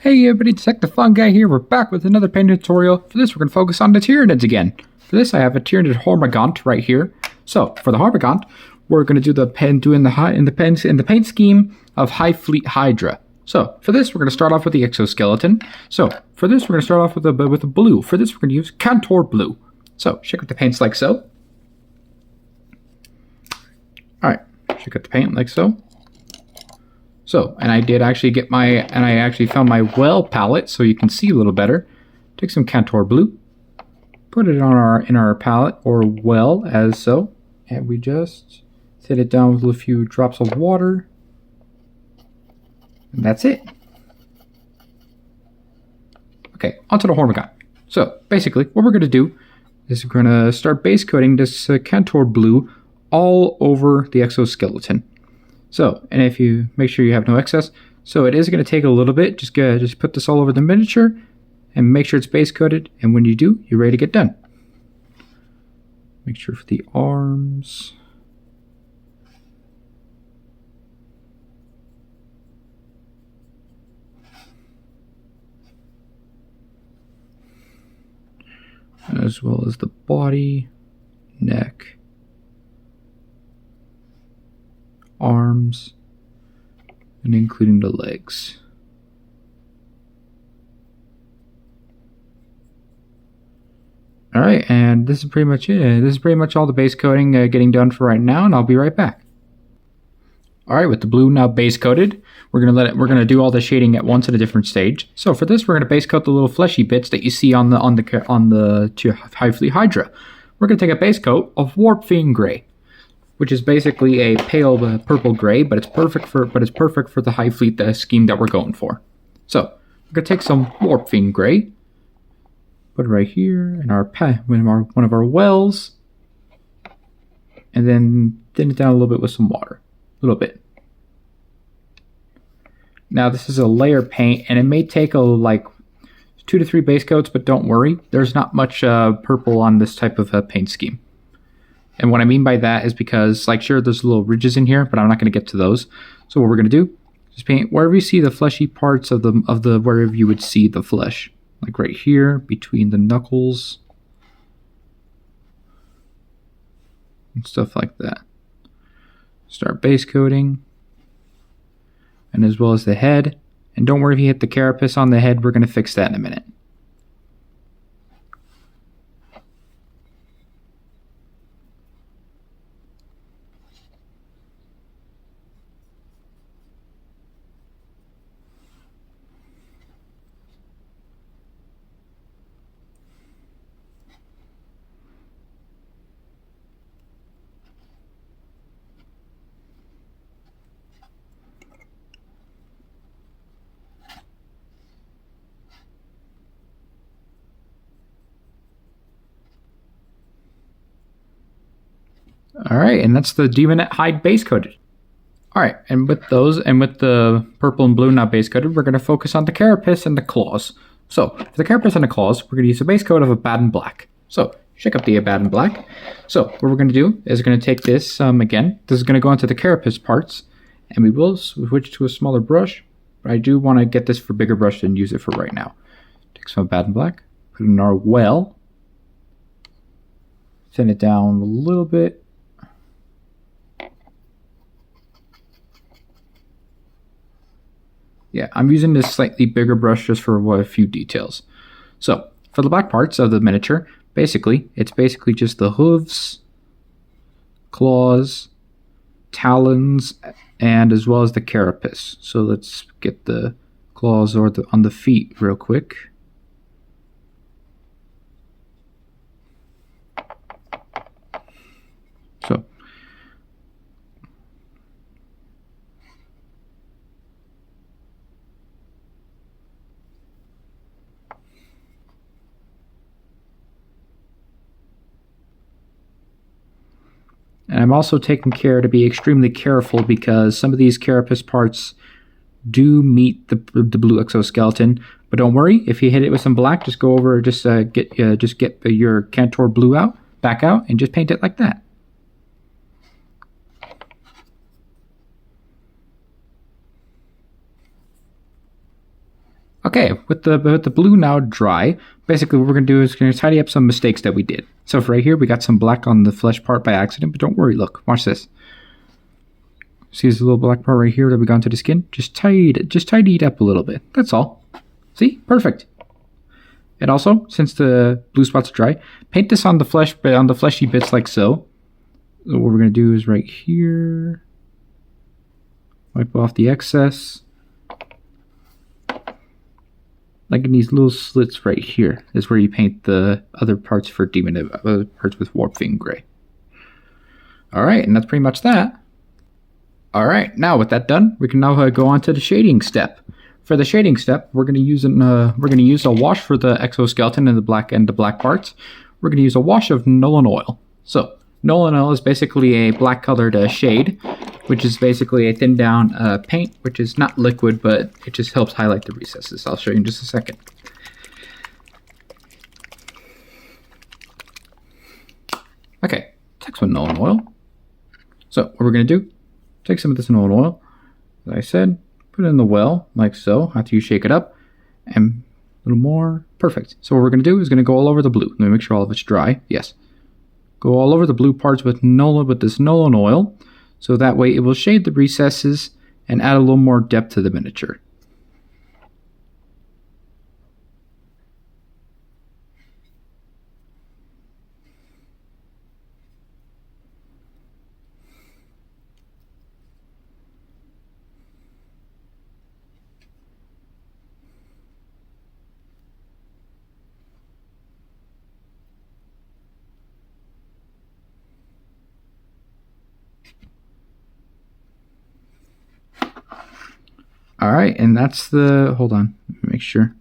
Hey everybody, it's Tech the Fun Guy here. We're back with another painting tutorial. For this, we're going to focus on the tyranids again. For this, I have a tyranid hormagaunt right here. So, for the hormagaunt, we're going to do the paint scheme of Hive Fleet Hydra. So, for this, we're going to start off with the exoskeleton. So, for this, we're going to start off with a blue. For this, we're going to use Contour Blue. So, shake up the paints like so. Alright, shake up the paint like so. So, and I did actually get I actually found my well palette so you can see a little better. Take some Contour Blue, put it on in our palette or well as so, and we just set it down with a few drops of water, and that's it. Okay, onto the hormagaunts. So, basically, what we're going to do is we're going to start base coating this Contour Blue all over the exoskeleton. So, and if you make sure you have no excess, so it is going to take a little bit. Just put this all over the miniature and make sure it's base coated. And when you do, you're ready to get done. Make sure for the arms. As well as the body, neck, arms, and including the legs. Alright, and this is pretty much it. This is pretty much all the base coating getting done for right now, and I'll be right back. Alright, with the blue now base coated, we're gonna do all the shading at once at a different stage. So for this, we're gonna base coat the little fleshy bits that you see on the Hive Fleet Hydra. We're gonna take a base coat of Warp Fiend Gray, which is basically a pale purple gray, but it's perfect for the Hive Fleet scheme that we're going for. So we're gonna take some Warp Fiend Gray, put it right here in one of our wells, and then thin it down a little bit with some water, a little bit. Now this is a layer paint, and it may take like 2 to 3 base coats, but don't worry, there's not much purple on this type of paint scheme. And what I mean by that is because, like, sure, there's little ridges in here, but I'm not going to get to those. So what we're going to do is paint wherever you see the fleshy parts of the wherever you would see the flesh, like right here between the knuckles and stuff like that. Start base coating, and as well as the head. And don't worry if you hit the carapace on the head. We're going to fix that in a minute. Alright, and that's the demonette hide base coated. Alright, and with those, and with the purple and blue now base coated, we're going to focus on the carapace and the claws. So, for the carapace and the claws, we're going to use a base coat of Abaddon Black. So, shake up the Abaddon Black. So, what we're going to do is we're going to take this, again, this is going to go into the carapace parts, and we will switch to a smaller brush, but I do want to get this for bigger brush and use it for right now. Take some Abaddon Black, put it in our well, thin it down a little bit. Yeah, I'm using this slightly bigger brush just for a few details. So, for the black parts of the miniature, it's basically just the hooves, claws, talons, and as well as the carapace. So let's get the claws on the feet real quick. So, and I'm also taking care to be extremely careful because some of these carapace parts do meet the blue exoskeleton. But don't worry, if you hit it with some black, just go over, just get your Contour Blue back out, and just paint it like that. Okay, with the blue now dry, basically what we're going to do is going to tidy up some mistakes that we did. So for right here, we got some black on the flesh part by accident, but don't worry, look, watch this. See this little black part right here that we got into the skin? Just tidy it up a little bit, that's all. See? Perfect. And also, since the blue spots are dry, paint this on the fleshy bits like so. So what we're going to do is right here, wipe off the excess. Like in these little slits right here is where you paint the other parts for other parts with Warpfiend Gray. Alright, and that's pretty much that. Alright, now with that done, we can now go on to the shading step. For the shading step, we're going to use a wash for the exoskeleton and the black parts. We're going to use a wash of Nolan oil. So, Nolan oil is basically a black colored shade, which is basically a thinned down paint, which is not liquid, but it just helps highlight the recesses. I'll show you in just a second. Okay, take some Nolan oil. So what we're going to do, take some of this Nolan oil, as I said, put it in the well, like so, after you shake it up, and a little more. Perfect. So what we're going to do is going to go all over the blue. Let me make sure all of it's dry. Yes. Go all over the blue parts with this Nolan oil, so that way it will shade the recesses and add a little more depth to the miniature. Alright, and that's the, hold on, let me make sure.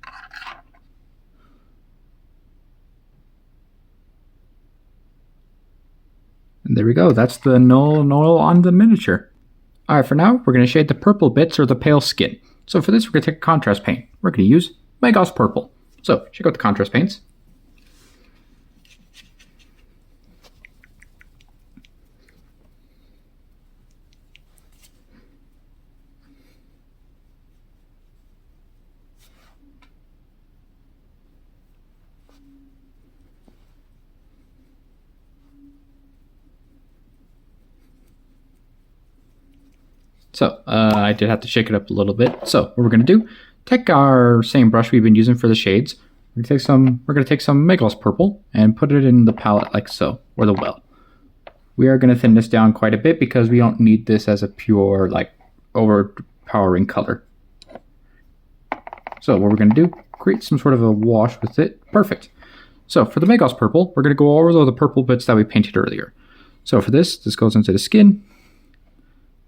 And there we go, that's the Nolan oil on the miniature. Alright, for now, we're going to shade the purple bits or the pale skin. So for this, we're going to take a contrast paint. We're going to use Magos Purple. So, check out the contrast paints. So, I did have to shake it up a little bit. So, what we're going to do, take our same brush we've been using for the shades. We're going to take some Magos Purple and put it in the palette like so, or the well. We are going to thin this down quite a bit because we don't need this as a pure, like, overpowering color. So, what we're going to do, create some sort of a wash with it. Perfect. So, for the Magos Purple, we're going to go over the purple bits that we painted earlier. So, for this goes into the skin,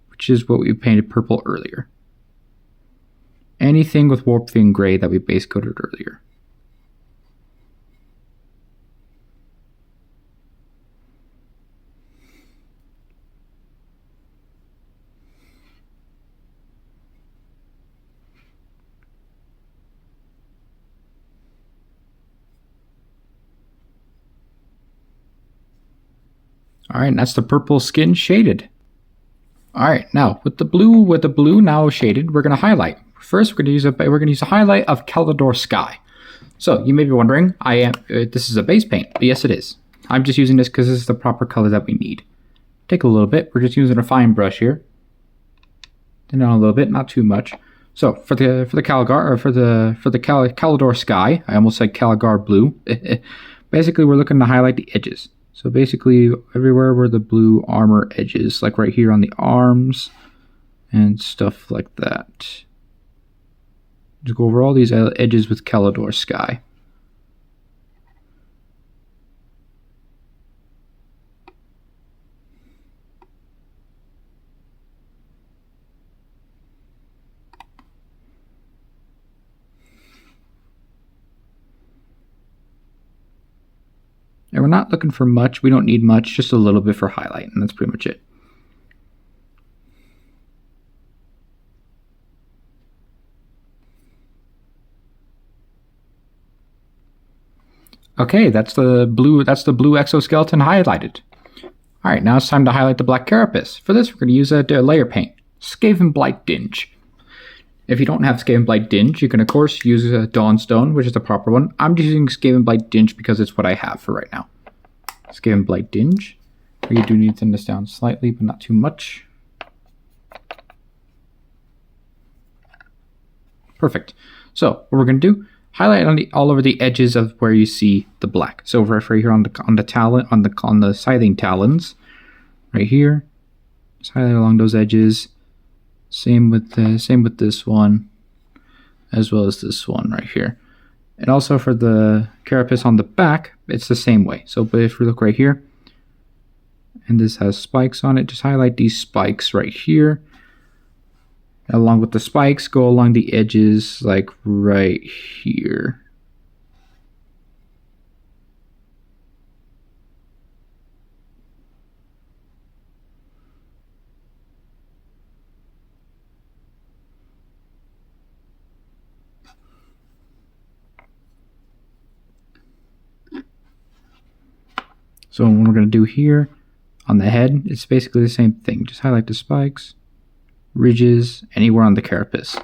which is what we painted purple earlier. Anything with Warpfiend Gray that we base coated earlier. Alright, and that's the purple skin shaded. Alright, now with the blue now shaded, we're going to highlight. First, we're going to use a highlight of Calidor Sky. So you may be wondering, this is a base paint. But yes, it is. I'm just using this because this is the proper color that we need. Take a little bit. We're just using a fine brush here. Thin down a little bit, not too much. So for the Calidor Sky, I almost said Caligar Blue. Basically, we're looking to highlight the edges. So basically, everywhere where the blue armor edges, like right here on the arms and stuff like that. Just go over all these edges with Calidor Sky. And we're not looking for much. We don't need much, just a little bit for highlight, and that's pretty much it. Okay, that's the blue exoskeleton highlighted. Alright, now it's time to highlight the black carapace. For this, we're going to use a layer paint, Skaven Blight Dinge. If you don't have Skaven Blight Dinge, you can of course use Dawnstone, which is the proper one. I'm just using Skaven Blight Dinge because it's what I have for right now. Skaven Blight Dinge. You do need to thin this down slightly, but not too much. Perfect. So what we're going to do, highlight on all over the edges of where you see the black. So right here on the talon, on the scything talons, right here. Just highlight along those edges. Same with this one, as well as this one right here. And also for the carapace on the back, it's the same way. So but if we look right here, and this has spikes on it, just highlight these spikes right here. Along with the spikes, go along the edges like right here. So what we're going to do here on the head, it's basically the same thing. Just highlight the spikes, ridges, anywhere on the carapace. All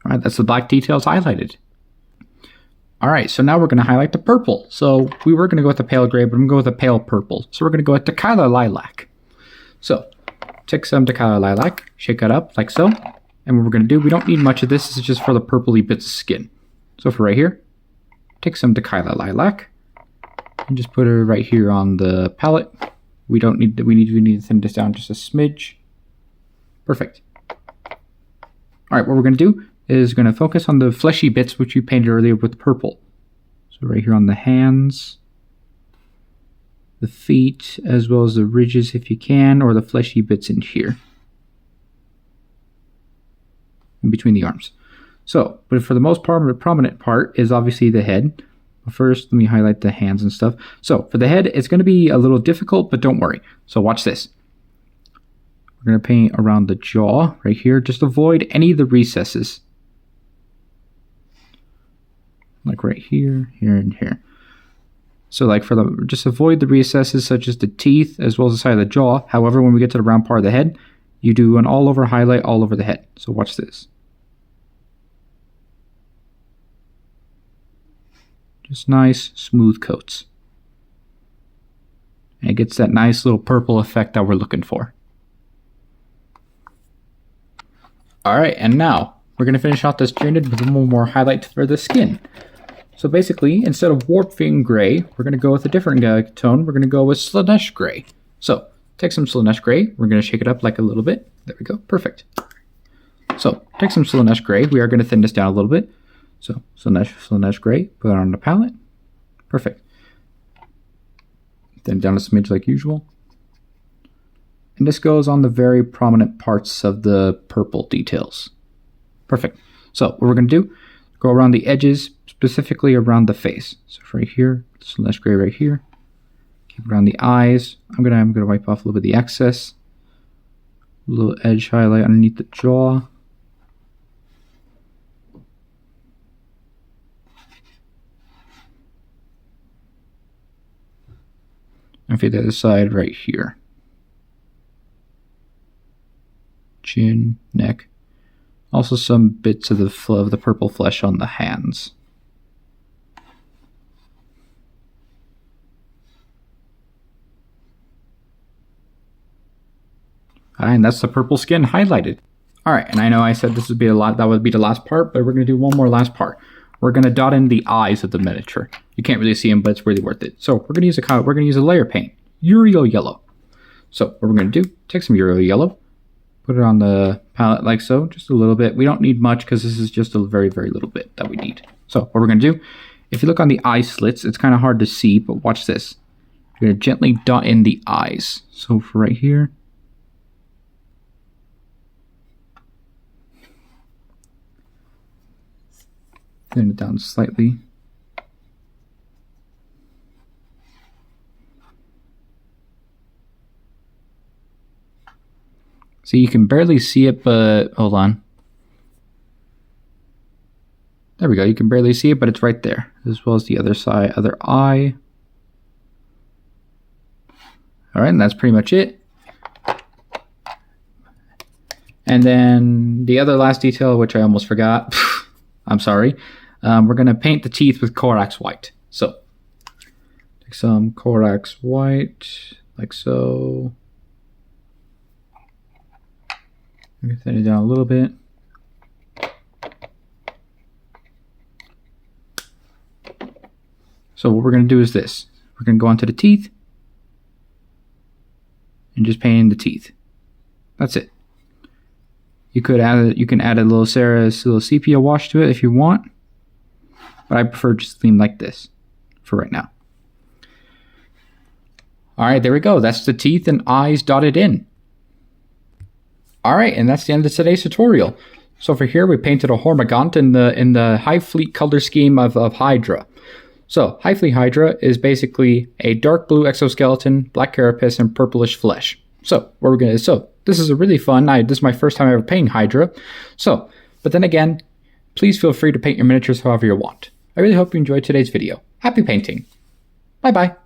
right, that's the black details highlighted. All right, so now we're going to highlight the purple. So we were going to go with the pale gray, but I'm going to go with the pale purple. So we're going to go with the Kyla lilac. So take some Kyla lilac, shake it up like so. And what we're going to do, we don't need much of this. This is just for the purpley bits of skin. So for right here, take some Kyla lilac and just put it right here on the palette. We need to thin this down just a smidge. Perfect. All right, what we're going to do is going to focus on the fleshy bits which we painted earlier with purple. So right here on the hands, the feet, as well as the ridges if you can, or the fleshy bits in here. In between the arms. So, but for the most part, the prominent part is obviously the head. But first, let me highlight the hands and stuff. So, for the head, it's going to be a little difficult, but don't worry. So, watch this. We're going to paint around the jaw right here. Just avoid any of the recesses. Like right here, here, and here. So like just avoid the recesses such as the teeth as well as the side of the jaw. However, when we get to the round part of the head, you do an all over highlight all over the head. So watch this. Just nice smooth coats. And it gets that nice little purple effect that we're looking for. Alright, and now we're going to finish off this tyranid with a little more highlight for the skin. So basically, instead of Warping Gray, we're going to go with a different tone. We're going to go with Slaanesh Gray. So, take some Slaanesh Gray. We're going to shake it up like a little bit. There we go. Perfect. So, take some Slaanesh Gray. We are going to thin this down a little bit. So, Slaanesh Gray. Put it on the palette. Perfect. Thin down a smidge like usual. And this goes on the very prominent parts of the purple details. Perfect. So, what we're going to do, go around the edges, specifically around the face. So right here, Slaanesh Gray right here. Keep around the eyes. I'm gonna wipe off a little bit of the excess. A little edge highlight underneath the jaw. And for the other side right here. Chin, neck. Also some bits of the purple flesh on the hands. And that's the purple skin highlighted. Alright, and I know I said this would be that would be the last part, but we're going to do one more last part. We're going to dot in the eyes of the miniature. You can't really see them, but it's really worth it. So we're going to use a layer paint, Uriel yellow. So what we're going to do, take some Uriel yellow, put it on the palette like so, just a little bit. We don't need much because this is just a very, very little bit that we need. So what we're going to do, if you look on the eye slits, it's kind of hard to see, but watch this. You're going to gently dot in the eyes. So for right here, thin it down slightly. See, you can barely see it, but hold on. There we go. You can barely see it, but it's right there, as well as the other side, other eye. All right, and that's pretty much it. And then the other last detail, which I almost forgot, I'm sorry, we're going to paint the teeth with Corax white. So, take some Corax white, like so. Thin it down a little bit. So what we're going to do is this. We're going to go onto the teeth and just paint in the teeth. That's it. You can add a little sepia wash to it if you want, but I prefer just leave like this for right now. All right, there we go. That's the teeth and eyes dotted in. All right, and that's the end of today's tutorial. So for here, we painted a hormagaunt in the Hive Fleet color scheme of Hydra. So Hive Fleet Hydra is basically a dark blue exoskeleton, black carapace, and purplish flesh. So this is a really fun. This is my first time ever painting Hydra. So, but then again, please feel free to paint your miniatures however you want. I really hope you enjoyed today's video. Happy painting. Bye bye.